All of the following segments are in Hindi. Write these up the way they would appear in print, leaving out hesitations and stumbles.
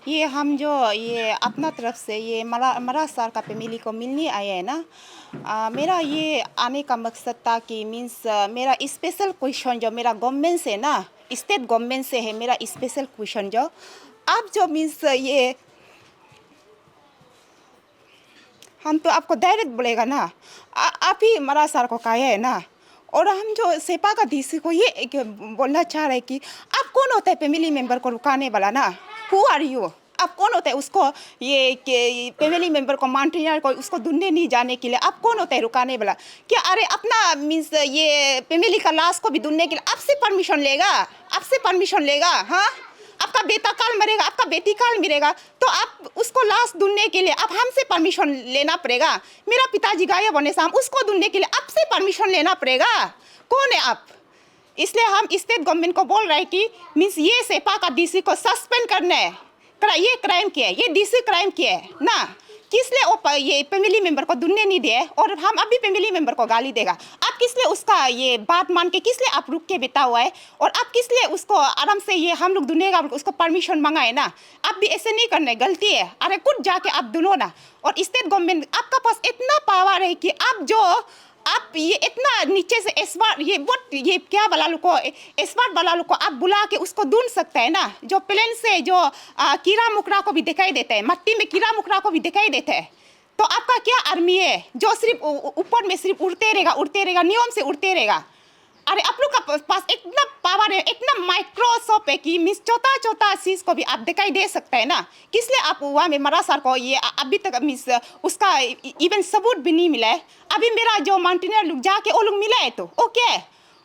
ये हम जो ये अपना तरफ से ये मरा सर का फैमिली को मिलने आए हैं ना। मेरा ये आने का मकसद था कि मीन्स मेरा स्पेशल क्वेश्चन जो मेरा गवर्नमेंट से ना, स्टेट गवर्नमेंट से है मेरा स्पेशल क्वेश्चन जो आप जो मीन्स ये हम तो आपको डायरेक्ट बोलेगा ना। आप ही मरा सर को कहा है ना। और हम जो सेपा का डीसी को ये बोलना चाह रहे हैं कि आप कौन होता है फैमिली मेंबर को रुकाने वाला ना। Who are you? आप कौन होता है उसको ये फैमिली मेंबर को माउंटेनियर को उसको ढूंढने नहीं जाने के लिए आप कौन होता है रुकाने वाला? क्या अरे अपना मीन्स ये फैमिली का लाश को भी ढूंढने के लिए आपसे परमिशन लेगा? आपसे परमिशन लेगा? हाँ, आपका बेटा काल मरेगा, आपका बेटी काल मरेगा, तो आप उसको लाश ढूंढने के लिए आप हमसे परमिशन लेना पड़ेगा। मेरा पिताजी गायब होने से हम उसको ढूंढने के लिए आपसे परमिशन लेना पड़ेगा। कौन है आप? इसलिए हम स्टेट गवर्नमेंट को बोल रहे हैं कि मीन्स ये सेपा का डीसी को सस्पेंड करना है। ये क्राइम किया है, ये डीसी क्राइम किया है ना। किस लिए वो ये फैमिली मेंबर को ढूंढने नहीं दिए और हम अभी फैमिली मेंबर को गाली देगा? आप किस लिए उसका ये बात मान के किस लिए आप रुक के बिता हुआ है? और आप किस लिए उसको आराम से ये हम लोग ढूंढेगा उसको परमिशन मंगाए ना? आप भी ऐसे नहीं करने, गलती है। अरे खुद जाके आप ढूंढो ना। और स्टेट गवर्नमेंट आपका पास इतना पावर है कि आप ये इतना नीचे से एस्वार ये क्या वाला लोग को एस्वार वाला लोग को आप बुला के उसको ढूंढ सकते हैं ना। जो प्लेन से जो कीड़ा मुकड़ा को भी दिखाई देते हैं, मट्टी में कीड़ा मुकड़ा को भी दिखाई देते हैं। तो आपका क्या आर्मी है जो सिर्फ ऊपर में सिर्फ उड़ते रहेगा, नियम से उड़ते रहेगा? अरे आप लोग का पास इतना पावर है, इतना माइक्रोसॉफ्ट है कि मिस छोटा छोटा चीज को भी आप दिखाई दे सकते हैं ना। किस लिए आप वहाँ में मरा सर को ये अभी तक मिस उसका इवन सबूत भी नहीं मिला है? अभी मेरा जो माउंटेनियर लोग जाके वो लोग मिला है तो ओके।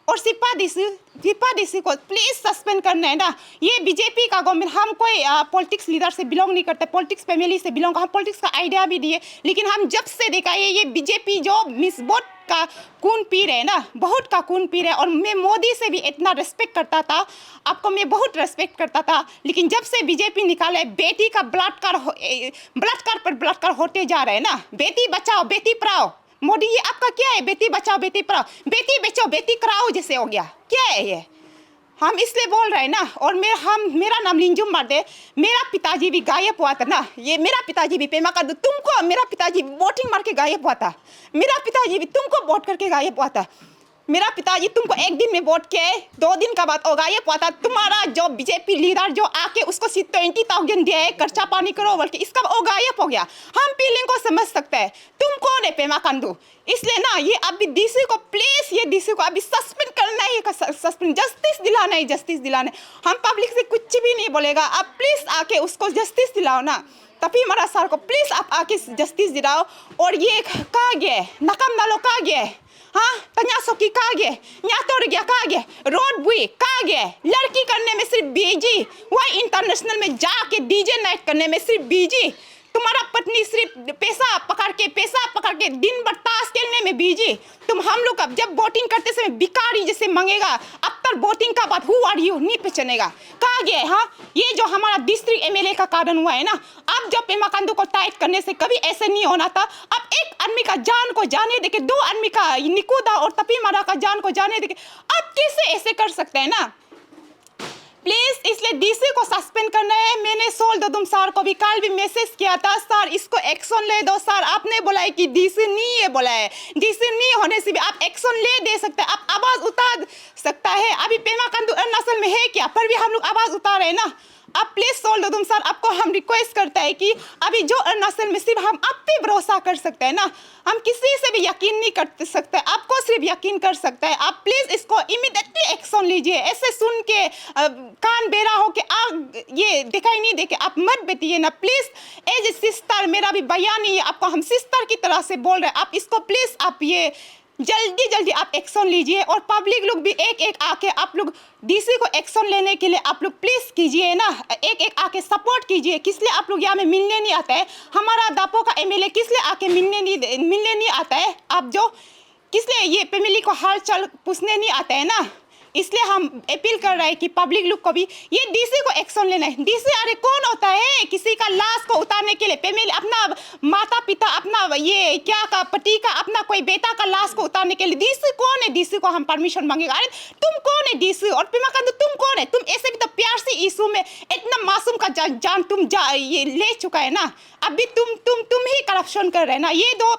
और सिपा डीसी को प्लीज सस्पेंड करना है ना। ये बीजेपी का गवर्नमेंट, हम कोई पॉलिटिक्स लीडर से बिलोंग नहीं करते, पॉलिटिक्स फैमिली से बिलोंग, हम पॉलिटिक्स का आइडिया भी दिए, लेकिन हम जब से देखा ये बीजेपी जो मिस वोट का खून पी रहे ना, बहुत का खून पी रहे। और मैं मोदी से भी इतना रिस्पेक्ट करता था, आपको मैं बहुत रिस्पेक्ट करता था, लेकिन जब से बीजेपी निकाले बेटी का बलात्कार पर बलात्कार होते जा रहे हैं ना। बेटी बचाओ बेटी पढ़ाओ, मोदी ये आपका क्या है? बेटी बचाओ बेटी पढ़ाओ, बेटी बचाओ बेटी कराओ जैसे हो गया, क्या है ये? हम इसलिए बोल रहे हैं ना। और मेरा नाम लिंजुम मर्दे, मेरा पिताजी भी गायब हुआ था ना। ये मेरा पिताजी भी पेमा कर दो तुमको, मेरा पिताजी वोटिंग मार के गायब हुआ था। मेरा पिताजी भी तुमको वोट करके गायब हुआ था। मेरा पिताजी तुमको एक दिन में वोट किए, 2 दिन का बाद गायब हुआ था। तुम्हारा जो बीजेपी लीडर जो आके उसको 20,000 दिए खर्चा पानी करो बोल के, इसका वो गायब हो गया। हम फीलिंग को समझ सकते हैं। तुम कौन है पेमा कंदू? इसलिए ना ये अभी डीसी को प्लीज, ये डीसी को अभी सस्पेंड करना है, सस्पेंड, जस्टिस दिलाना है, जस्टिस दिलाना है। हम पब्लिक से कुछ भी नहीं बोलेगा, आप प्लीज आके उसको जस्टिस दिलाओ ना। तभी हमारा सर को प्लीज आप आके जस्टिस दिलाओ। और ये कहाँ गए नकम नालो, कहाँ गए? हाँ, तन्या सोकी कहाँ गए? न्यातोर गया कहाँ गए? रोड बुई कहाँ गए? लड़की करने में सिर्फ बीजी, वही इंटरनेशनल में जाके डीजे नाइट करने में सिर्फ बीजी। तुम्हारा पत्नी सिर्फ पैसा पकड़ के दिन भर ताश खेलने में बिजी। तुम हम लोग अब जब वोटिंग करते समय भिखारी जैसे मांगेगा, अब तक वोटिंग का बाद हु आर यू नहीं पहचानेगा। कहाँ गए? हाँ, ये जो हमारा डिस्ट्रिक्ट एमएलए का कारण हुआ है ना, अब जब पेमा खांडू को टाइट करने से कभी ऐसे नहीं होना था। अब एक आदमी का जान को जाने देके, 2 आदमी का निकुदा और तपी मारा का जान को जाने देके, अब कैसे ऐसे कर सकते हैं ना? प्लीज इसलिए डीसी को सस्पेंड करना है। मैंने सोल दो तुम सर को भी कल भी मैसेज किया था, सर इसको एक्शन ले दो। सर आपने बोला है कि डीसी नहीं है, बोला है डीसी नहीं होने से भी आप एक्शन ले दे सकते हैं, आप आवाज उतार सकता है। अभी पेमा खांडू अरुणाचल में है क्या, पर भी हम लोग आवाज उतार रहे हैं ना। आप प्लीज सोल दो तुम सर, आपको हम रिक्वेस्ट करते हैं कि अभी जो अरुणाचल में सिर्फ हम आप पे भरोसा कर सकते हैं ना, हम किसी से भी यकीन नहीं कर सकते, आपको सिर्फ यकीन कर सकते हैं। आप प्लीज इसको इमीडिएटली एक्शन लीजिए। ऐसे सुन के कान बेरा हो के आग ये दिखाई नहीं दे के आप मत बेटिए ना प्लीज। एज ए सिस्टर मेरा भी बयान ही है, आपको हम सिस्टर की तरह से बोल रहे हैं। आप इसको प्लीज आप ये जल्दी आप एक्शन लीजिए। और पब्लिक लोग भी एक आके आप लोग डीसी को एक्शन लेने के लिए आप लोग प्लीज कीजिए ना, एक आके सपोर्ट कीजिए। किस लिए आप लोग यहाँ में मिलने नहीं आता है? हमारा दापो का एमएलए किस लिए आके मिलने नहीं आता है? आप जो किस लिए ये फैमिली को हाल चाल पूछने नहीं आता है ना? इसलिए हम अपील कर रहे हैं कि पब्लिक लोग को भी ये डीसी को एक्शन लेना है। डीसी अरे कौन होता है किसी का लाश को उतारने के लिए, फैमिली अपना माता पिता, अपना ये क्या का पति का, अपना कोई बेटा का लाश को उतारने के लिए डीसी कौन है? डीसी को हम परमिशन मांगेगा? अरे तुम कौन है डीसी? और पेमा खांडू तुम कौन है? तुम ऐसे भी तो प्यार से इशू में इतना मासूम का जान तुम ये ले चुका है ना। अभी तुम ही करप्शन कर रहे हैं ना। ये दो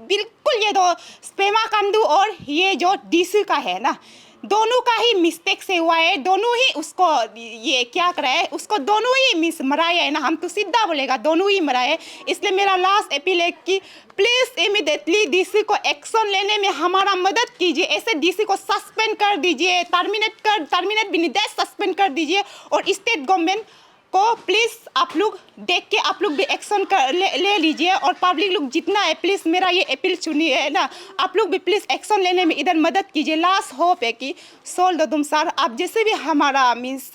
बिल्कुल, ये दो पेमा खांडू और ये जो डीसी का है ना, दोनों का ही मिस्टेक से हुआ है। दोनों ही उसको ये क्या कर रहा है, उसको दोनों ही मिस मराया है ना। हम तो सीधा बोलेगा दोनों ही मराए है। इसलिए मेरा लास्ट अपील है कि प्लीज़ इमीडिएटली डीसी को एक्शन लेने में हमारा मदद कीजिए। ऐसे डीसी को सस्पेंड कर दीजिए, टर्मिनेट भी नहीं, सस्पेंड कर दीजिए। और स्टेट गवर्नमेंट को प्लीज़ आप लोग देख के आप लोग भी एक्शन ले लीजिए। और पब्लिक लोग जितना है प्लीज़ मेरा ये अपील सुनिए है ना, आप लोग भी प्लीज़ एक्शन लेने में इधर मदद कीजिए। लास्ट होप है कि सोल दो तुम सर, आप जैसे भी हमारा मीन्स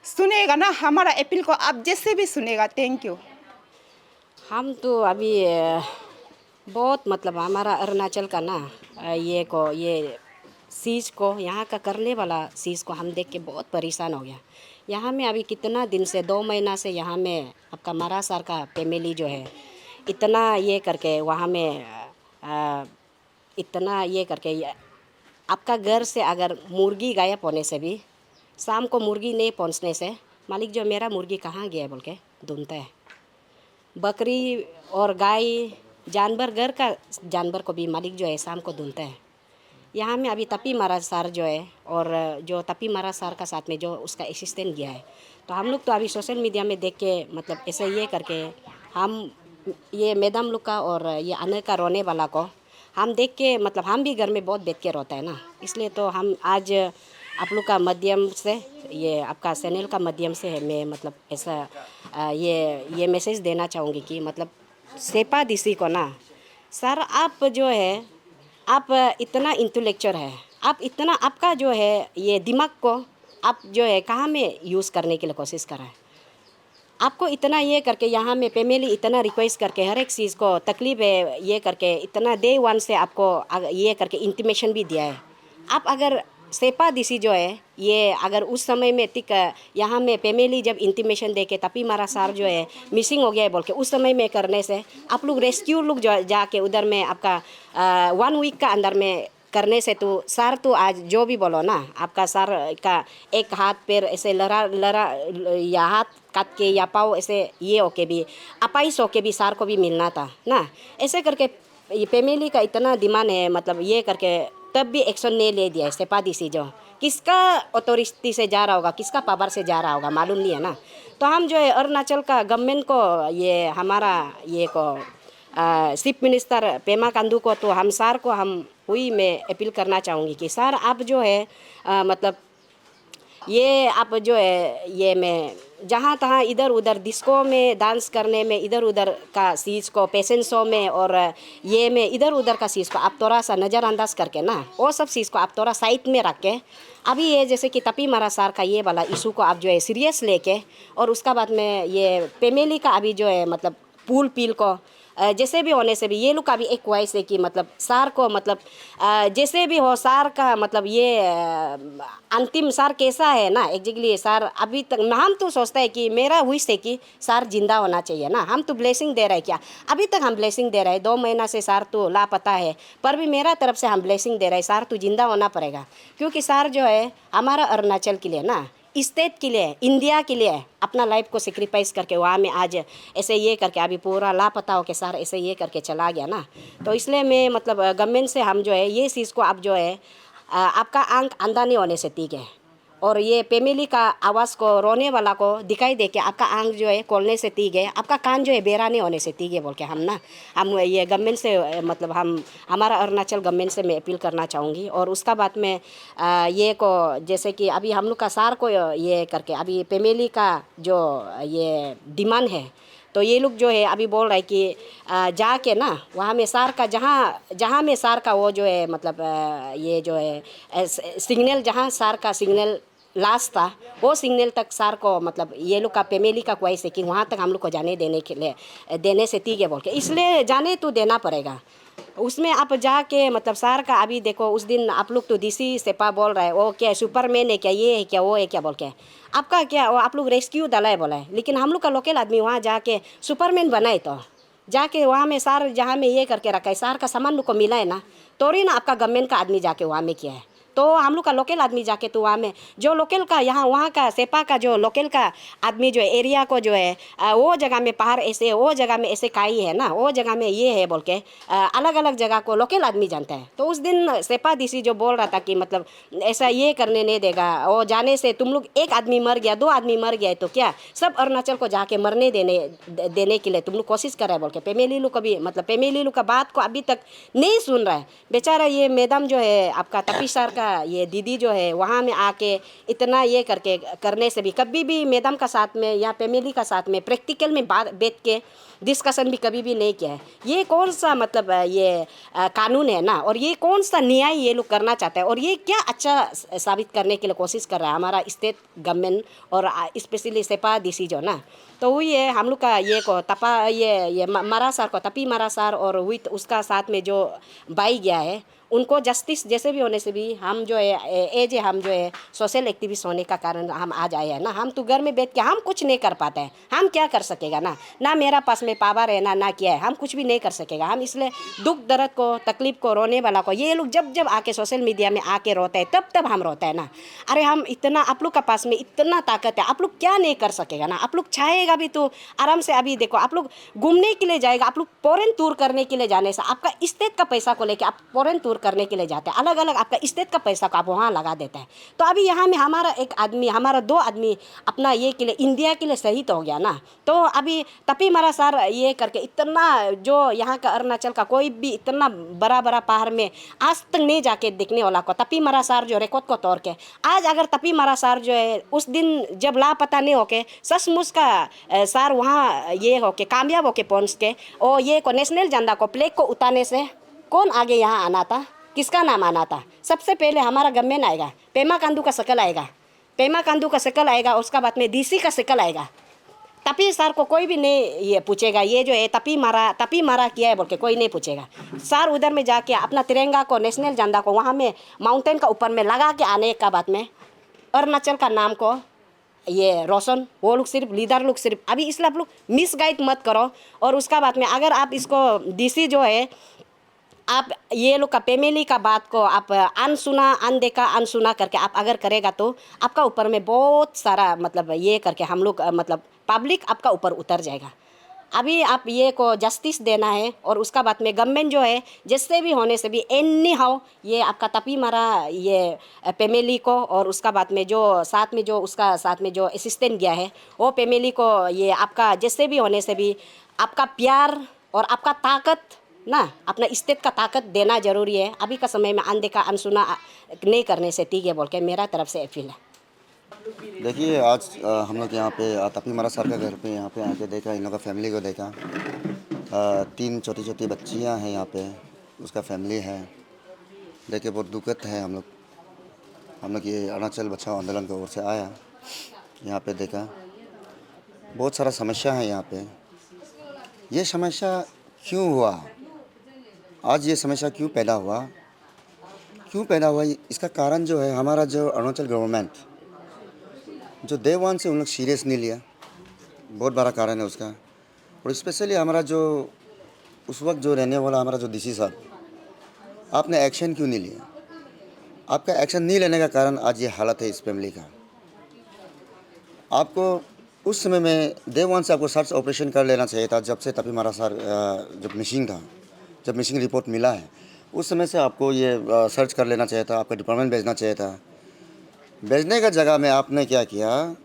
सुनेगा ना, हमारा अपील को आप जैसे भी सुनेगा। Thank you. हम तो अभी बहुत मतलब हमारा अरुणाचल का ना ये चीज़ को यहाँ का करने वाला चीज़ को हम देख के बहुत परेशान हो गया। यहाँ में अभी कितना दिन से 2 महीना से यहाँ में आपका मारा सर का फैमिली जो है इतना ये करके वहाँ में इतना ये करके आपका घर से अगर मुर्गी गायब होने से भी, शाम को मुर्गी नहीं पहुँचने से मालिक जो मेरा मुर्गी कहाँ गया बोल के ढूंढता है। बकरी और गाय जानवर, घर का जानवर को भी मालिक जो है शाम को ढूंढता है। यहाँ में अभी तपी मारा सर जो है, और जो तपी मारा सर का साथ में जो उसका असिस्टेंट गया है, तो हम लोग तो अभी सोशल मीडिया में देख के मतलब ऐसे ये करके हम ये मैडम लोग का और ये अनर का रोने वाला को हम देख के मतलब हम भी घर में बहुत बैठ के रोता है ना। इसलिए तो हम आज आप लोग का माध्यम से, ये आपका चैनल का माध्यम से मैं मतलब ऐसा ये मैसेज देना चाहूँगी कि मतलब सेपा डीसी को ना सर, आप जो है आप इतना इंटेलेक्चुअल है, आप इतना आपका जो है ये दिमाग को आप जो है कहाँ में यूज़ करने के लिए कोशिश कर रहे हैं। आपको इतना ये करके यहाँ में फैमिली इतना रिक्वेस्ट करके हर एक चीज़ को तकलीफ है ये करके इतना डे 1 से आपको ये करके इंटीमेशन भी दिया है। आप अगर सेपा डीसी जो है ये अगर उस समय में टिक यहाँ में फैमिली जब इंटीमेशन दे के तपी मारा सार जो है मिसिंग हो गया है बोल के उस समय में करने से आप लोग रेस्क्यू लोग जो जाके उधर में आपका 1 वीक का अंदर में करने से तो सर तो आज जो भी बोलो ना, आपका सर का एक हाथ पैर ऐसे लड़ा या हाथ काट के या पाँव ऐसे ये होके भी अपाइस होके भी सर को भी मिलना था ना। ऐसे करके ये फैमिली का इतना डिमांड है मतलब ये करके तब भी एक्शन नहीं ले दिया है सेपा डीसी जो किसका अथॉरिटी से जा रहा होगा, किसका पावर से जा रहा होगा मालूम नहीं है ना। तो हम जो है अरुणाचल का गवर्नमेंट को ये हमारा ये को चीफ मिनिस्टर पेमा खांडू को तो हम सर को हम हुई मैं अपील करना चाहूँगी कि सर आप जो है मतलब ये आप जो है ये मैं जहाँ तहाँ इधर उधर डिस्को में डांस करने में इधर उधर का चीज़ को फैशन शो में और ये में इधर उधर का चीज़ को आप थोड़ा सा नज़रअंदाज करके ना वो सब चीज़ को आप थोड़ा साइड में रख के अभी ये जैसे कि तपी मारा सर का ये वाला इशू को आप जो है सीरियस लेके और उसका बाद में ये फैमिली का अभी जो है मतलब पूल पील को जैसे भी होने से भी ये लोग का भी एक वॉइस है कि मतलब सार को मतलब जैसे भी हो सार का मतलब ये अंतिम सार कैसा है ना एग्जैक्टली सार अभी तक हम तो सोचते हैं कि मेरा विश है कि सार जिंदा होना चाहिए ना। हम तो ब्लेसिंग दे रहे हैं क्या, अभी तक हम ब्लेसिंग दे रहे हैं 2 महीना से सार तो लापता है, पर भी मेरा तरफ से हम ब्लेसिंग दे रहे हैं सार तो जिंदा होना पड़ेगा। क्योंकि सार जो है हमारा अरुणाचल के लिए ना, स्टेट के लिए, इंडिया के लिए अपना लाइफ को सेक्रीफाइस करके वहाँ में आज ऐसे ये करके अभी पूरा लापता हो के सार ऐसे ये करके चला गया ना। तो इसलिए मैं मतलब गवर्नमेंट से हम जो है ये चीज़ को आप जो है आपका आंख अंधा नहीं होने से ठीक है, और ये फैमिली का आवाज़ को रोने वाला को दिखाई दे के आपका आंख जो है खोलने से ठीक है, आपका कान जो है बेरा नहीं होने से ठीक है बोल के हम ना हम ये गवर्नमेंट से मतलब हम हमारा अरुणाचल गवर्नमेंट से मैं अपील करना चाहूँगी। और उसका बाद में ये को जैसे कि अभी हम लोग का सार को ये करके अभी फैमिली का जो ये डिमांड है तो ये लोग जो है अभी बोल रहे हैं कि जाके ना वहाँ में सार का जहाँ में सार का वो जो है मतलब ये जो है सिग्नल जहाँ सार का सिग्नल लास्ट था वो सिग्नल तक सार को मतलब ये लोग का फैमिली का ख्वाहिश है कि वहाँ तक हम लोग को जाने देने के लिए देने से ठीक है बोल के, इसलिए जाने तो देना पड़ेगा। उसमें आप जाके मतलब सर का अभी देखो उस दिन आप लोग तो डीसी सेपा बोल रहे हैं वो क्या सुपरमैन है क्या, ये है क्या, वो है क्या बोल के। आपका क्या वो आप लोग रेस्क्यू दल है बोला है, लेकिन हम लोग का लोकल आदमी वहाँ जाके सुपरमैन बनाए तो जाके वहाँ में सर जहाँ में ये करके रखा है, सर का सामान लोग को मिला है ना, तो ही ना आपका गवर्नमेंट का आदमी जाके वहाँ में किया है। तो हम लोग का लोकल आदमी जाके तो वहाँ में जो लोकल का यहाँ वहाँ का सेपा का जो लोकल का आदमी जो है एरिया को जो है वो जगह में पहाड़ ऐसे, वो जगह में ऐसे काई है ना, वो जगह में ये है बोल के अलग अलग जगह को लोकल आदमी जानता है। तो उस दिन सेपा डीसी जो बोल रहा था कि मतलब ऐसा ये करने नहीं देगा, वो जाने से तुम लोग एक आदमी मर गया, दो आदमी मर गया तो क्या सब अरुणाचल को जाके मरने देने के लिए तुम लोग कोशिश कर रहे हैं बोल के। पेमेली लोग कभी मतलब पेमेली लोग का बात को अभी तक नहीं सुन रहा है बेचारा। ये मैडम जो है आपका तपी सर का ये दीदी जो है वहाँ में आके इतना ये करके करने से भी कभी भी मैडम का साथ में या पेमेली का साथ में प्रैक्टिकल में बात बैठ के डिस्कशन भी कभी भी नहीं किया है। ये कौन सा मतलब ये कानून है ना, और ये कौन सा न्याय ये लोग करना चाहते हैं, और ये क्या अच्छा साबित करने के लिए कोशिश कर रहा है हमारा स्टेट गवर्नमेंट और स्पेशली सेपा डीसी जो ना। तो वही है हम लोग का ये को तपा ये मरा सर को तपी मरा सर और विथ उसका साथ में जो बाई गया है उनको जस्टिस जैसे भी होने से भी हम जो है एज हम जो है सोशल एक्टिविस्ट होने का कारण हम आज आए हैं ना। हम तो घर में बैठ के हम कुछ नहीं कर पाते हैं, हम क्या कर सकेगा ना, ना मेरा पास में पावर है ना किया है, हम कुछ भी नहीं कर सकेगा। हम इसलिए दुख दर्द को तकलीफ को रोने वाला को ये लोग जब जब आके सोशल मीडिया में आके रोते हैं तब हम रोते हैं ना। अरे हम इतना आप लोग का पास में इतना ताकत है, आप लोग क्या नहीं कर सकेगा ना। आप लोग चाहेगा भी तो आराम से अभी देखो आप लोग घूमने के लिए जाएगा, आप लोग फॉरेन टूर करने के लिए जाने से आपका स्टेट का पैसा को लेके आप फॉरेन टूर करने के लिए जाते हैं, अलग अलग आपका स्टेट का पैसा को आप वहाँ लगा देते हैं। तो अभी यहाँ में हमारा एक आदमी हमारा दो आदमी अपना ये के लिए इंडिया के लिए शहीद हो गया ना। तो अभी तपी मरा सर ये करके इतना जो यहाँ का अरुणाचल का कोई भी इतना बड़ा बड़ा पहाड़ में आज तक नहीं जाके दिखने वाला को तपी मरा सर जो रिकॉर्ड को तोड़ के आज अगर तपी मरा सर जो है उस दिन जब लापता नहीं होके सचमुच का सर वहाँ ये होके कामयाब होके पहुँच के और ये को नेशनल झंडा को फ्लैग को उतारने से कौन आगे यहाँ आना था, किसका नाम आना था। सबसे पहले हमारा गवर्नमेंट आएगा, पेमा खांडू का शकल आएगा, पेमा खांडू का शकल आएगा, उसका बाद में डीसी का शकल आएगा। तपी सर को कोई भी नहीं ये पूछेगा ये जो है तपी मारा किया है बोल के कोई नहीं पूछेगा। सर उधर में जाके अपना तिरंगा को नेशनल झंडा को वहाँ में माउंटेन का ऊपर में लगा के आने का बाद में अरुणाचल का नाम को ये रोशन वो लोग सिर्फ लीडर लोग सिर्फ अभी इसलिए आप लोग मिसगाइड मत करो। और उसका बाद में अगर आप इसको डीसी जो है आप ये लोग का पेमेली का बात को आप अनसुना अनदेखा अनसुना करके आप अगर करेगा तो आपका ऊपर में बहुत सारा मतलब ये करके हम लोग मतलब पब्लिक आपका ऊपर उतर जाएगा। अभी आप ये को जस्टिस देना है और उसका बाद में गवर्नमेंट जो है जिससे भी होने से भी एनी हाउ ये आपका तपी मारा ये पेमेली को और उसका बाद में जो साथ में जो उसका साथ में जो असिस्टेंट गया है वो पेमेली को ये आपका जिससे भी होने से भी आपका प्यार और आपका ताकत ना अपना स्टेट का ताकत देना जरूरी है। अभी का समय में अनदेखा अनसुना नहीं करने से ठीक है बोल के मेरा तरफ से अपील है। देखिए आज हम लोग यहाँ पे तपी मरा सर का घर पे यहाँ पे आके देखा, इन लोगों का फैमिली को देखा। 3 छोटी छोटी बच्चियाँ हैं यहाँ पे, उसका फैमिली है। देखिए बहुत दुखद है। हम लोग ये अरुणाचल बचाओ आंदोलन की ओर से आया, यहाँ पे देखा बहुत सारा समस्या है यहाँ पे। ये समस्या क्यों हुआ, आज ये समस्या क्यों पैदा हुआ इसका कारण जो है हमारा जो अरुणाचल गवर्नमेंट जो डे वन से उन लोग सीरियस नहीं लिया, बहुत बड़ा कारण है उसका। और स्पेशली हमारा जो उस वक्त जो रहने वाला हमारा जो डीसी साहब, आपने एक्शन क्यों नहीं लिया। आपका एक्शन नहीं लेने का कारण आज ये हालत है इस फैमिली का। आपको उस समय में डे वन से आपको सर्च ऑपरेशन कर लेना चाहिए था। जब से तपी मारा सर जब मिसिंग था, जब मिसिंग रिपोर्ट मिला है उस समय से आपको ये सर्च कर लेना चाहिए था, आपका डिपार्टमेंट भेजना चाहिए था। भेजने का जगह में आपने क्या किया,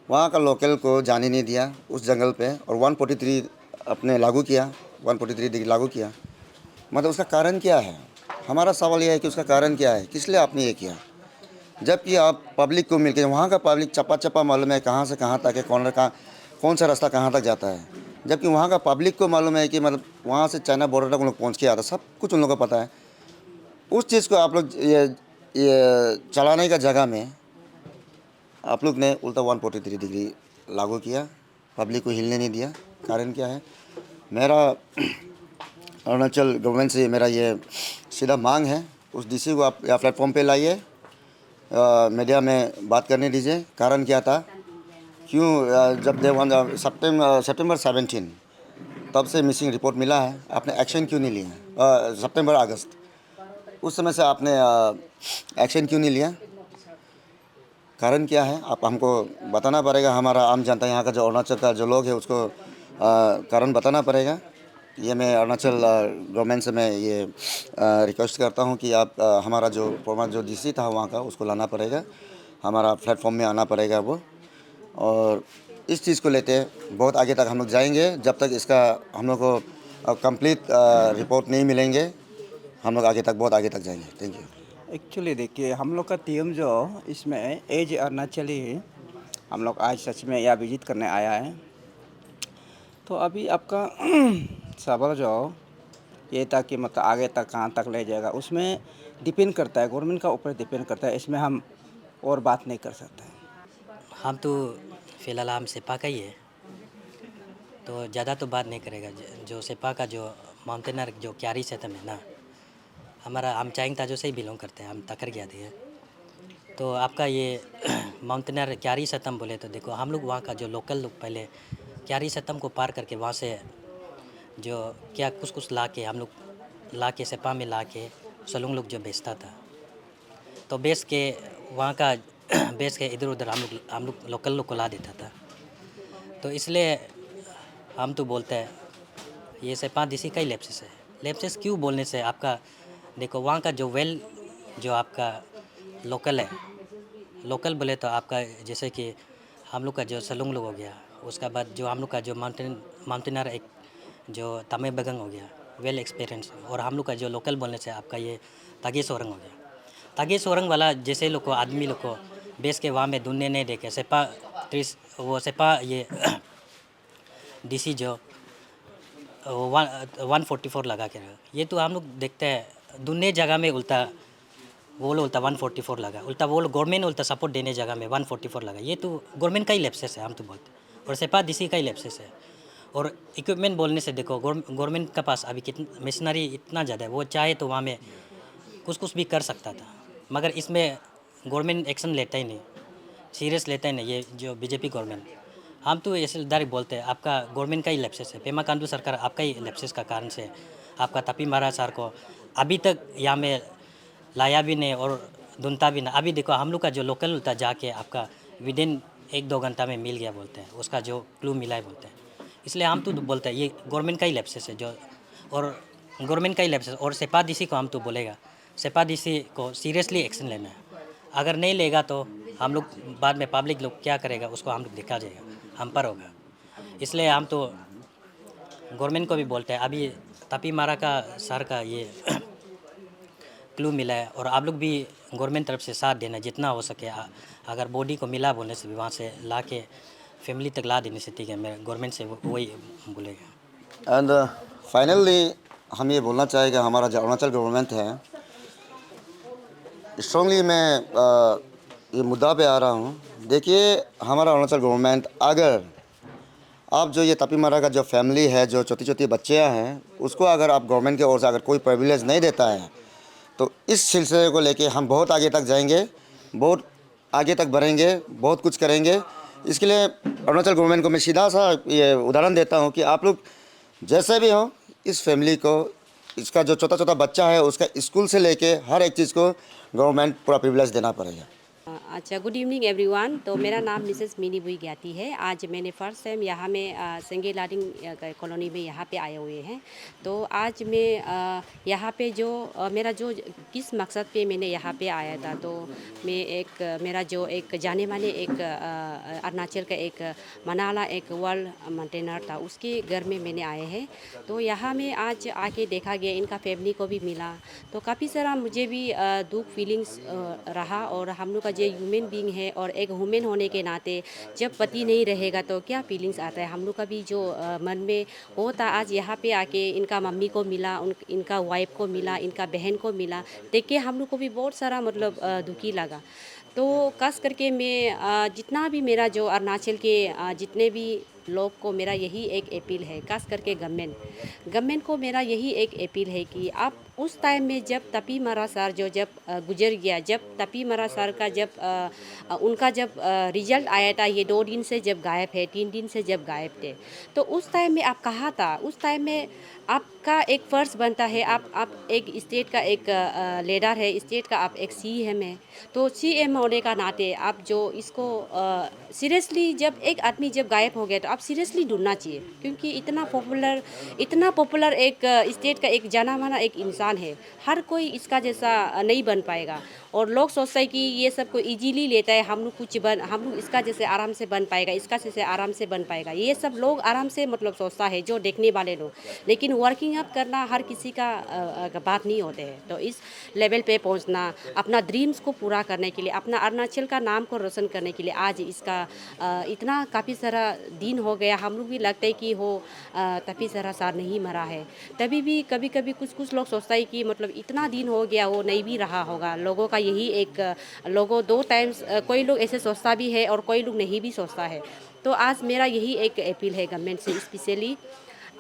वहाँ का लोकल को जाने नहीं दिया उस जंगल पे और 143 अपने लागू किया, 143 डिग्री लागू किया। मतलब उसका कारण क्या है, हमारा सवाल यह है कि उसका कारण क्या है, किस लिए आपने ये किया। जबकि आप पब्लिक को मिलकर वहाँ का पब्लिक चप्पा मालूम है कहाँ से कहाँ तक है, कौन सा रास्ता कहाँ तक जाता है। जबकि वहाँ का पब्लिक को मालूम है कि मतलब वहाँ से चाइना बॉर्डर तक उन लोग पहुँच के आता, सब कुछ उन लोगों को पता है। उस चीज़ को आप लोग ये चलाने का जगह में आप लोग ने उल्टा 143 डिग्री लागू किया, पब्लिक को हिलने नहीं दिया। कारण क्या है, मेरा अरुणाचल गवर्नमेंट से मेरा ये सीधा मांग है, उस डीसी को आप या प्लेटफॉर्म पे लाइए, मीडिया में बात करने दीजिए। कारण क्या था, क्यों जब डे 1 सितंबर 17 तब से मिसिंग रिपोर्ट मिला है, आपने एक्शन क्यों नहीं लिया? सितंबर अगस्त उस समय से आपने एक्शन क्यों नहीं लिया? कारण क्या है, आप हमको बताना पड़ेगा। हमारा आम जनता, यहाँ का जो अरुणाचल का जो लोग है, उसको कारण बताना पड़ेगा। ये मैं अरुणाचल गवर्नमेंट से मैं ये रिक्वेस्ट करता हूँ कि आप हमारा जो फॉर्मर जो डीसी था वहाँ का, उसको लाना पड़ेगा, हमारा प्लेटफॉर्म में आना पड़ेगा वो। और इस चीज़ को लेते बहुत आगे तक हम लोग जाएंगे, जब तक इसका हम लोग को कंप्लीट रिपोर्ट नहीं मिलेंगे, हम लोग आगे तक बहुत आगे तक जाएंगे। Thank you. एक्चुअली देखिए, हम लोग का टीम जो इसमें एज अरुणाचली, हम लोग आज सच में यहाँ विजिट करने आया है। तो अभी आपका सवाल जो ये था कि मतलब आगे तक कहाँ तक ले जाएगा, उसमें डिपेंड करता है, गवर्नमेंट का ऊपर डिपेंड करता है। इसमें हम और बात नहीं कर सकते। हम तो फ़िलहाल हम सेपा का ही है, तो ज़्यादा तो बात नहीं करेगा। जो सेपा का जो माउंटेनर जो क्यारी सेतम है ना, हमारा हम चाइंग ताजो से ही बिलोंग करते हैं, हम तकर गया थे। तो आपका ये माउंटेनर क्यारी सेतम बोले तो देखो, हम लोग वहाँ का जो लोकल लोग पहले क्यारी सेतम को पार करके वहाँ से जो क्या कुछ ला के हम लोग ला के सेपा में ला के सलूंग लोग जो बेचता था, तो बेच के वहाँ का बेच के इधर उधर हम लोग लोकल लोग को ला देता था। तो इसलिए हम तो बोलते हैं ये सेपा डीसी का ही लैप्सेस है। लैप्सेस क्यों बोलने से, आपका देखो वहाँ का जो वेल जो आपका लोकल है, लोकल बोले तो आपका जैसे कि हम लोग का जो सलूंग लोग हो गया, उसका बाद जो हम लोग का जो माउंटेनर एक जो तमे बगंग हो गया, वेल एक्सपीरियंस। और हम लोग का जो लोकल बोलने से आपका ये तागे सोरंग हो गया। तागे सोरंग वाला जैसे लोग को आदमी लोग को बेच के वहाँ में दुनने नहीं देखे सेपा वो सेपा ये डीसी जो 144 लगा के रहा। ये तो हम लोग देखते हैं दुनिया जगह में उल्टा वो लोग उल्टा 144 लगा, उल्टा वो लोग गवर्नमेंट उल्टा सपोर्ट देने जगह में 144 लगा। ये तो गवर्नमेंट का ही लैप्सेस है, हम तो बोलते हैं। और सेपा डीसी का ही लैप्सेस है। और इक्विपमेंट बोलने से देखो, गवर्नमेंट के पास अभी कितना मशीनरी इतना ज़्यादा है, वो चाहे तो वहाँ में कुछ भी कर सकता था, मगर इसमें गवर्नमेंट एक्शन लेता ही नहीं, सीरियस लेता ही नहीं। ये जो बीजेपी गवर्नमेंट, हम तो ऐसे डायरेक्ट बोलते हैं आपका गवर्नमेंट का ही लैप्सेस है। पेमा खांडू सरकार आपका ही लैप्सेस का कारण से आपका तापी महाराज सर को अभी तक यहाँ में लाया भी नहीं और ढूंढता भी नहीं। अभी देखो हम लोग का जो लोकल होता जाके आपका विदिन 1-2 घंटा में मिल गया बोलते हैं, उसका जो क्लू मिला है बोलते हैं। इसलिए हम तो बोलते हैं ये गवर्नमेंट का ही लैप्सेस है जो, और गवर्नमेंट का ही लैप्सेस। और सेपा डीसी को हम तो बोलेगा, सेपा डीसी को सीरियसली एक्शन लेना है। अगर नहीं लेगा तो हम लोग बाद में पब्लिक लोग क्या करेगा उसको हम लोग देखा जाएगा, हम पर होगा। इसलिए हम तो गवर्नमेंट को भी बोलते हैं, अभी तापी मारा का सर का ये क्लू मिला है, और आप लोग भी गवर्नमेंट तरफ से साथ देना जितना हो सके। अगर बॉडी को मिला बोलने से भी वहाँ से ला के फैमिली तक ला देने से ठीक है, मैं गवर्नमेंट से वही बोलेगा। एंड फाइनली हम ये बोलना चाहेंगे, हमारा जो अरुणाचल गवर्नमेंट है, स्ट्रांगली मैं ये मुद्दा पे आ रहा हूँ। देखिए, हमारा अरुणाचल गवर्नमेंट, अगर आप जो ये तापी मारा का जो फैमिली है, जो छोटी छोटी बच्चियाँ हैं, उसको अगर आप गवर्नमेंट की ओर से अगर कोई प्रिविलेज नहीं देता है, तो इस सिलसिले को लेके हम बहुत आगे तक जाएंगे, बहुत आगे तक बढ़ेंगे, बहुत कुछ करेंगे। इसके लिए अरुणाचल गवर्नमेंट को मैं सीधा सा ये उदाहरण देता हूँ कि आप लोग जैसे भी हो, इस फैमिली को, इसका जो छोटा छोटा बच्चा है, उसका स्कूल से लेके हर एक चीज़ को गवर्नमेंट पूरा प्रिविलेज देना पड़ेगा। अच्छा, गुड इवनिंग एवरीवन। तो मेरा नाम मिसेस मिनी बुई ज्ञाती है। आज मैंने फर्स्ट टाइम यहाँ में सेंगे लाडिंग कॉलोनी में यहाँ पे आए हुए हैं। तो आज मैं यहाँ पे जो मेरा जो किस मकसद पे मैंने यहाँ पे आया था, तो मैं एक मेरा जो एक जाने माने एक अरुणाचल का एक मनाला एक वर्ल्ड माउंटेनर था, उसके घर में मैंने आए हैं। तो यहाँ में आज आके देखा गया, इनका फैमिली को भी मिला, तो काफ़ी सारा मुझे भी दुख फीलिंग्स रहा। और हम लोग का जो ह्यूमन बीइंग है, और एक वुमेन होने के नाते जब पति नहीं रहेगा तो क्या फीलिंग्स आता है, हम लोग का भी जो मन में होता। आज यहाँ पे आके इनका मम्मी को मिला, इनका वाइफ को मिला, इनका बहन को मिला, देख के हम लोग को भी बहुत सारा मतलब दुखी लगा। तो खास करके मैं जितना भी मेरा जो अरुणाचल के जितने भी लोग को मेरा यही एक अपील है, खास करके गवर्नमेंट को मेरा यही एक अपील है कि आप उस टाइम में जब तपी मरा सर जो जब गुजर गया, जब तपी मरा सर का उनका जब रिजल्ट आया था, ये 2 दिन से जब गायब है, 3 दिन से जब गायब थे, तो उस टाइम में आप कहाँ था? उस टाइम में आपका एक फ़र्ज़ बनता है, आप एक स्टेट का एक लीडर है, स्टेट का आप एक सीएम है, तो सीएम होने का नाते आप जो इसको सीरियसली, जब एक आदमी जब गायब हो गया तो आप सीरियसली ढूंढना चाहिए, क्योंकि इतना पॉपुलर एक स्टेट का एक जाना माना एक इंसान है, हर कोई इसका जैसा नहीं बन पाएगा। और लोग सोचते हैं कि ये सब को इजीली लेता है, हम लोग इसका जैसे आराम से बन पाएगा, इसका जैसे आराम से बन पाएगा, ये सब लोग आराम से मतलब सोचता है जो देखने वाले लोग, लेकिन वर्किंग अप करना हर किसी का बात नहीं होते हैं। तो इस लेवल पे पहुंचना, अपना ड्रीम्स को पूरा करने के लिए, अपना अरुणाचल का नाम को रोशन करने के लिए आज इसका इतना काफ़ी सारा दिन हो गया। हम लोग भी लगता है कि हो तभी सारा सार नहीं मरा है, तभी भी कभी कभी कुछ लोग सोचता है कि मतलब इतना दिन हो गया वो नहीं भी रहा होगा। लोगों का यही एक लोगों 2 टाइम्स कोई लोग ऐसे सोचता भी है और कोई लोग नहीं भी सोचता है। तो आज मेरा यही एक अपील है गवर्नमेंट से, स्पेशली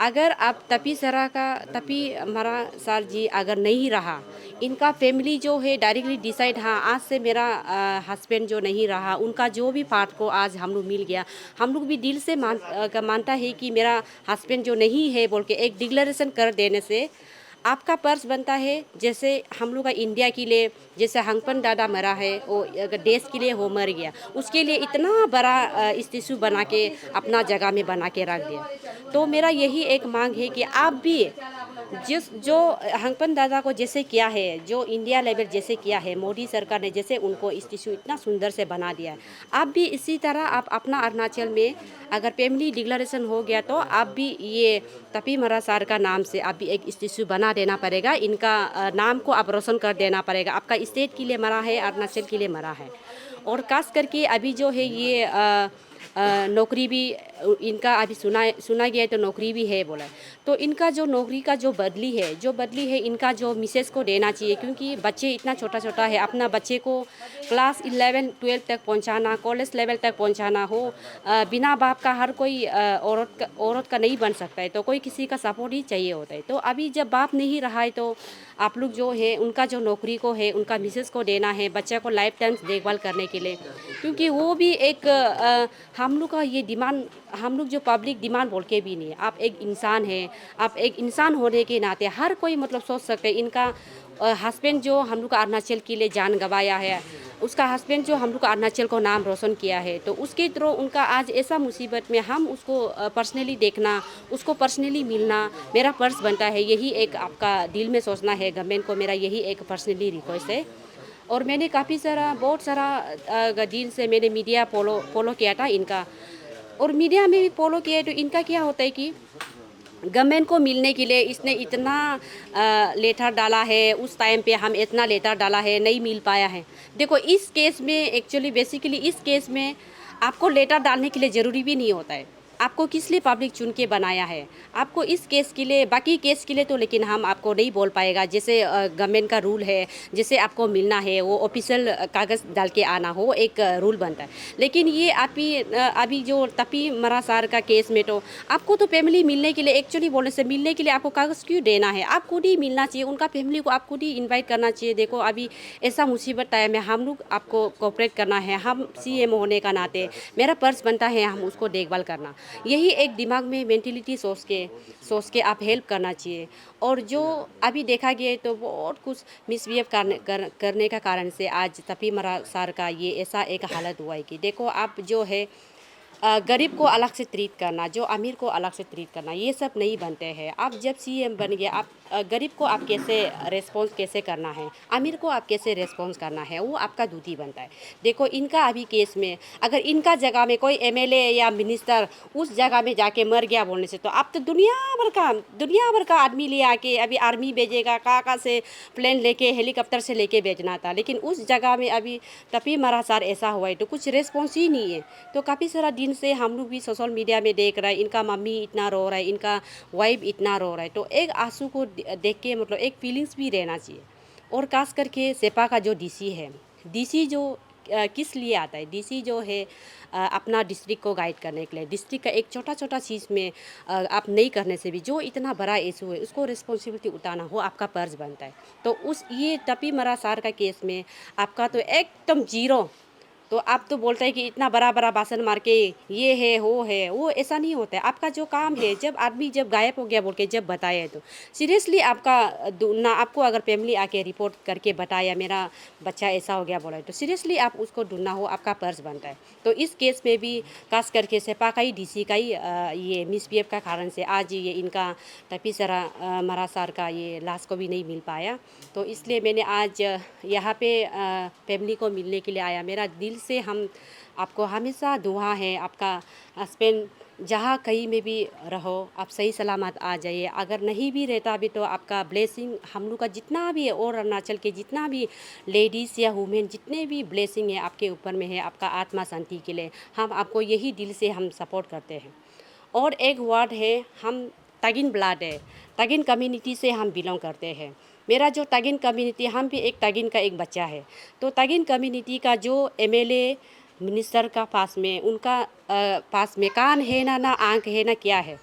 अगर आप तपी मरा सर जी अगर नहीं रहा, इनका फैमिली जो है डायरेक्टली डिसाइड, हाँ आज से मेरा हस्बैंड जो नहीं रहा, उनका जो भी पार्ट को आज हम लोग मिल गया, हम लोग भी दिल से मानता है कि मेरा हस्बैंड जो नहीं है बोल के एक डिक्लेरेशन कर देने से आपका पर्स बनता है। जैसे हम लोग का इंडिया के लिए जैसे हंगपन दादा मरा है, वो अगर देश के लिए हो मर गया, उसके लिए इतना बड़ा स्टेचू बना के अपना जगह में बना के रख दिया। तो मेरा यही एक मांग है कि आप भी जो हंगपन दादा को जैसे किया है, जो इंडिया लेवल जैसे किया है, मोदी सरकार ने जैसे उनको स्टेचू इतना सुंदर से बना दिया है, आप भी इसी तरह आप अपना अरुणाचल में अगर फैमिली डिक्लेरेशन हो गया तो आप भी ये तपी मरा सर का नाम से आप भी एक स्टेचू बना देना पड़ेगा। इनका नाम को आप रोशन कर देना पड़ेगा। आपका स्टेट के लिए मरा है, अरुणाचल के लिए मरा है। और खास करके अभी जो है ये नौकरी भी इनका अभी सुना गया है, तो नौकरी भी है बोला। तो इनका जो नौकरी का जो बदली है इनका जो मिसेस को देना चाहिए, क्योंकि बच्चे इतना छोटा है, अपना बच्चे को क्लास 11-12 तक पहुंचाना, कॉलेज लेवल तक पहुंचाना हो, बिना बाप का हर कोई औरत का नहीं बन सकता है, तो कोई किसी का सपोर्ट ही चाहिए होता है। तो अभी जब बाप नहीं रहा है तो आप लोग जो है उनका जो नौकरी को है उनका मिसेस को देना है, बच्चा को लाइफ टाइम देखभाल करने के लिए, क्योंकि वो भी एक हम लोग का ये डिमांड, हम लोग जो पब्लिक डिमांड बोल के भी नहीं है। आप एक इंसान है, आप एक इंसान होने के नाते हर कोई मतलब सोच सकते हैं इनका हस्बैंड जो हम लोग का अरुणाचल के लिए जान गंवाया है, उसका हस्बैंड जो हम लोग का अरुणाचल को नाम रोशन किया है, तो उसके थ्रू उनका आज ऐसा मुसीबत में हम उसको पर्सनली देखना, उसको पर्सनली मिलना मेरा पर्स बनता है। यही एक आपका दिल में सोचना है, गवर्नमेंट को मेरा यही एक पर्सनली रिक्वेस्ट है। और मैंने बहुत सारा दिन से मैंने मीडिया फॉलो किया था इनका, और मीडिया में भी फॉलो किया है। तो इनका क्या होता है कि गवर्नमेंट को मिलने के लिए इसने इतना लेटर डाला है, उस टाइम पे हम इतना लेटर डाला है, नहीं मिल पाया है। देखो इस केस में एक्चुअली बेसिकली इस केस में आपको लेटर डालने के लिए ज़रूरी भी नहीं होता है। आपको किस लिए पब्लिक चुन के बनाया है, आपको इस केस के लिए, बाकी केस के लिए तो लेकिन हम आपको नहीं बोल पाएगा। जैसे गवर्नमेंट का रूल है, जैसे आपको मिलना है वो ऑफिशियल कागज़ डाल के आना हो, एक रूल बनता है। लेकिन ये अभी जो तपी मरा सर का केस में तो आपको तो फैमिली मिलने के लिए, एक्चुअली बोलने से मिलने के लिए आपको कागज़ क्यों देना है, आप खुद ही मिलना चाहिए, उनका फैमिली को आप खुद ही इन्वाइट करना चाहिए। देखो अभी ऐसा मुसीबत टाइम है, हम लोग आपको कोऑपरेट करना है, हम सीएम होने का नाते मेरा पर्स बनता है हम उसको देखभाल करना। यही एक दिमाग में मेंटेलिटी सोच के आप हेल्प करना चाहिए। और जो अभी देखा गया है तो बहुत कुछ मिसबिहेव करने का कारण से आज तपी मरा सर का ये ऐसा एक हालत हुआ है कि देखो आप जो है गरीब को अलग से ट्रीट करना, जो अमीर को अलग से ट्रीट करना, ये सब नहीं बनते हैं। आप जब सीएम बन गए, आप गरीब को आप कैसे रेस्पॉन्स कैसे करना है, अमीर को आप कैसे रेस्पॉन्स करना है, वो आपका ड्यूटी बनता है। देखो इनका अभी केस में अगर इनका जगह में कोई एमएलए या मिनिस्टर उस जगह में जाके मर गया बोलने से, तो आप तो दुनिया भर का आदमी ले आके अभी आर्मी भेजेगा, कहाँ से प्लेन लेके हेलीकॉप्टर से लेके भेजना था। लेकिन उस जगह में अभी तपी मरा सर ऐसा हुआ है तो कुछ रेस्पॉन्स ही नहीं है। तो काफ़ी सारा दिन से हम लोग भी सोशल मीडिया में देख रहे हैं, इनका मम्मी इतना रो रहा है, इनका वाइफ इतना रो रहा है। तो एक आंसू को देख के मतलब एक फीलिंग्स भी रहना चाहिए। और खास करके सेपा का जो डीसी है, डीसी जो किस लिए आता है? डीसी जो है अपना डिस्ट्रिक्ट को गाइड करने के लिए, डिस्ट्रिक्ट का एक छोटा छोटा चीज़ में आप नहीं करने से भी जो इतना बड़ा इशू है उसको रिस्पॉन्सिबिलिटी उठाना हो आपका फर्ज बनता है। तो उस ये टपी मरा सार का केस में आपका तो एकदम जीरो, तो आप तो बोलते हैं कि इतना बड़ा बड़ा भाषण मार के ये है वो ऐसा नहीं होता है। आपका जो काम है, जब आदमी जब गायब हो गया बोल के जब बताया तो सीरियसली आपका ना, आपको अगर फैमिली आके रिपोर्ट करके बताया मेरा बच्चा ऐसा हो गया बोला तो सीरियसली आप उसको ढूंढना हो आपका फर्ज बनता है। तो इस केस में भी खास करके सेपा का ही डीसी का ही ये मिसबिहेव का कारण से आज ये इनका टपीसरा मरासार का ये लाश को भी नहीं मिल पाया। तो इसलिए मैंने आज यहाँ पे फैमिली को मिलने के लिए आया। मेरा दिल से हम आपको हमेशा दुआ है, आपका हस्बैंड जहाँ कहीं में भी रहो आप सही सलामत आ जाइए। अगर नहीं भी रहता भी तो आपका ब्लेसिंग हम लोग का जितना भी है और अरुणाचल के जितना भी लेडीज़ या वुमेन जितने भी ब्लेसिंग है आपके ऊपर में है, आपका आत्मा शांति के लिए हम आपको यही दिल से हम सपोर्ट करते हैं। और एक वर्ड है, हम तगिन ब्लड है, तगिन कम्युनिटी से हम बिलोंग करते हैं। मेरा जो तगिन कम्युनिटी, हम भी एक तगिन का एक बच्चा है। तो तगिन कम्युनिटी का जो एमएलए मिनिस्टर का पास में उनका पास में कान है ना आंख है ना क्या है,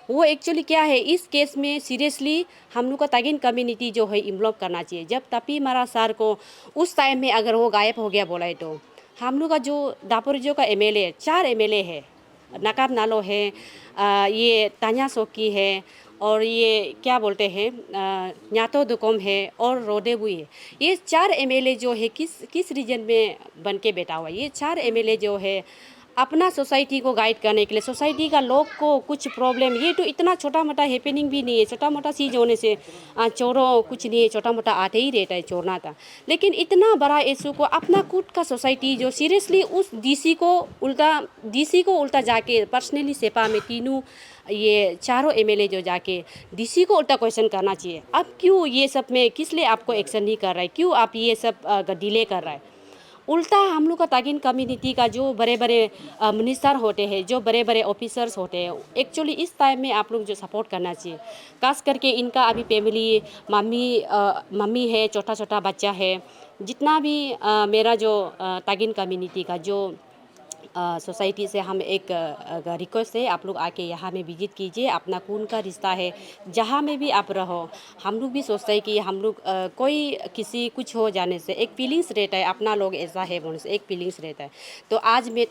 वो एक्चुअली क्या है इस केस में सीरियसली हम लोग का तगिन कम्युनिटी जो है इन्वॉल्व करना चाहिए। जब टपी मरा सार को उस टाइम में अगर वो गायब हो गया बोला है तो हम लोग का जो दापोरिजो का एमएलए 4 एमएलए है, नकाब नालो है, ये तान्या सोकी है और ये क्या बोलते हैं न्यातो दुकोम है और रोडेबुई है। ये 4 एमएलए जो है किस रीजन में बन के बैठा हुआ है। ये 4 एमएलए जो है अपना सोसाइटी को गाइड करने के लिए, सोसाइटी का लोग को कुछ प्रॉब्लम, ये तो इतना छोटा मोटा हैपनिंग भी नहीं है, छोटा मोटा चीज़ होने से चोरों कुछ नहीं है, छोटा मोटा आते ही रहता है चोरना था। लेकिन इतना बड़ा इशू को अपना खुद का सोसाइटी जो सीरियसली उस डीसी को उल्टा जाके पर्सनली सेपा में तीनों ये 4 एमएलए जो जाके डीसी को उल्टा क्वेश्चन करना चाहिए। अब क्यों ये सब में किस लिए आपको एक्शन नहीं कर रहा है, क्यों आप ये सब डिले कर रहा है। उल्टा हम लोग का तागिन कम्युनिटी का जो बड़े बड़े मिनिस्टर होते हैं, जो बड़े बड़े ऑफिसर्स होते हैं, एक्चुअली इस टाइम में आप लोग जो सपोर्ट करना चाहिए। खास करके इनका अभी फैमिली मम्मी है, छोटा छोटा बच्चा है, जितना भी मेरा जो तागिन कम्युनिटी का जो सोसाइटी से हम एक रिक्वेस्ट है, आप लोग आके यहाँ में विजिट कीजिए। अपना खून का रिश्ता है, जहाँ में भी आप रहो। हम लोग भी सोचते हैं कि हम लोग कोई किसी कुछ हो जाने से एक फीलिंग्स रहता है, अपना लोग ऐसा है बोलने से एक फीलिंग्स रहता है। तो आज मैं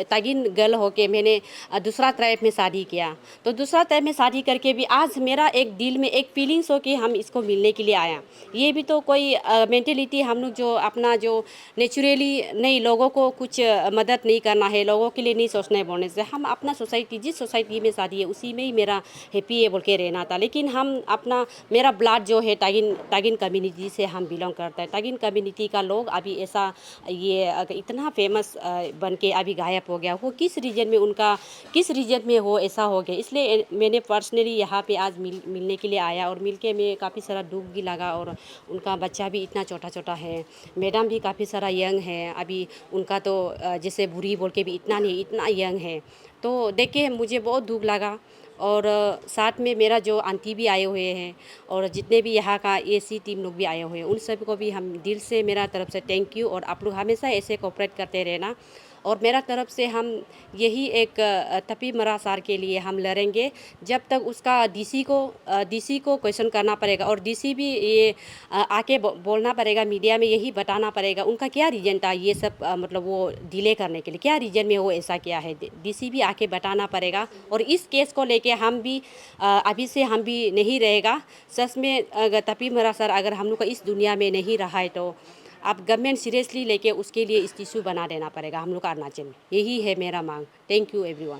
तगिन गर्ल होके मैंने दूसरा ट्राइब में शादी किया, तो दूसरा ट्राइब में शादी करके भी आज मेरा एक दिल में एक फीलिंग्स हो कि हम इसको मिलने के लिए आया। ये भी तो कोई मेंटेलिटी हम लोग जो अपना जो नेचुरली नहीं, लोगों को कुछ मदद नहीं करना है, लोगों के लिए नहीं सोचना है बोलने से हम अपना सोसाइटी जिस सोसाइटी में शादी है उसी में ही मेरा हैप्पी है बोल के रहना था। लेकिन हम अपना मेरा ब्लड जो है तागिन कम्युनिटी से हम बिलोंग करता है। तागिन कम्युनिटी का लोग अभी ऐसा ये इतना फेमस बन के अभी गायब हो गया, वो किस रीजन में उनका किस रीजन में हो ऐसा हो गया। इसलिए मैंने पर्सनली यहाँ पे आज मिलने के लिए आया और मिल के मैं काफ़ी सारा दुख भी लगा। और उनका बच्चा भी इतना छोटा छोटा है, मैडम भी काफ़ी सारा यंग है, अभी उनका तो जैसे बुरी बोल के भी इतना नहीं, इतना यंग है। तो देख के मुझे बहुत दुख लगा। और साथ में मेरा जो आंटी भी आए हुए हैं और जितने भी यहाँ का एसी टीम लोग भी आए हुए हैं, उन सब को भी हम दिल से मेरा तरफ से थैंक यू। और आप लोग हमेशा ऐसे कोऑपरेट करते रहना। और मेरा तरफ से हम यही एक टपी मरा सार के लिए हम लड़ेंगे जब तक उसका डीसी को क्वेश्चन करना पड़ेगा। और डीसी भी ये आके बोलना पड़ेगा, मीडिया में यही बताना पड़ेगा उनका क्या रीज़न था ये सब मतलब वो डिले करने के लिए, क्या रीज़न में वो ऐसा किया है। डीसी भी आके बताना पड़ेगा। और इस केस को लेके हम भी अभी से हम भी नहीं रहेगा। सच में अगर टपी मरा सार अगर हम लोग का इस दुनिया में नहीं रहा है तो आप गवर्नमेंट सीरियसली लेके उसके लिए इस इशू बना देना पड़ेगा हम लोग का अरुणाचल में। यही है मेरा मांग। Thank you everyone.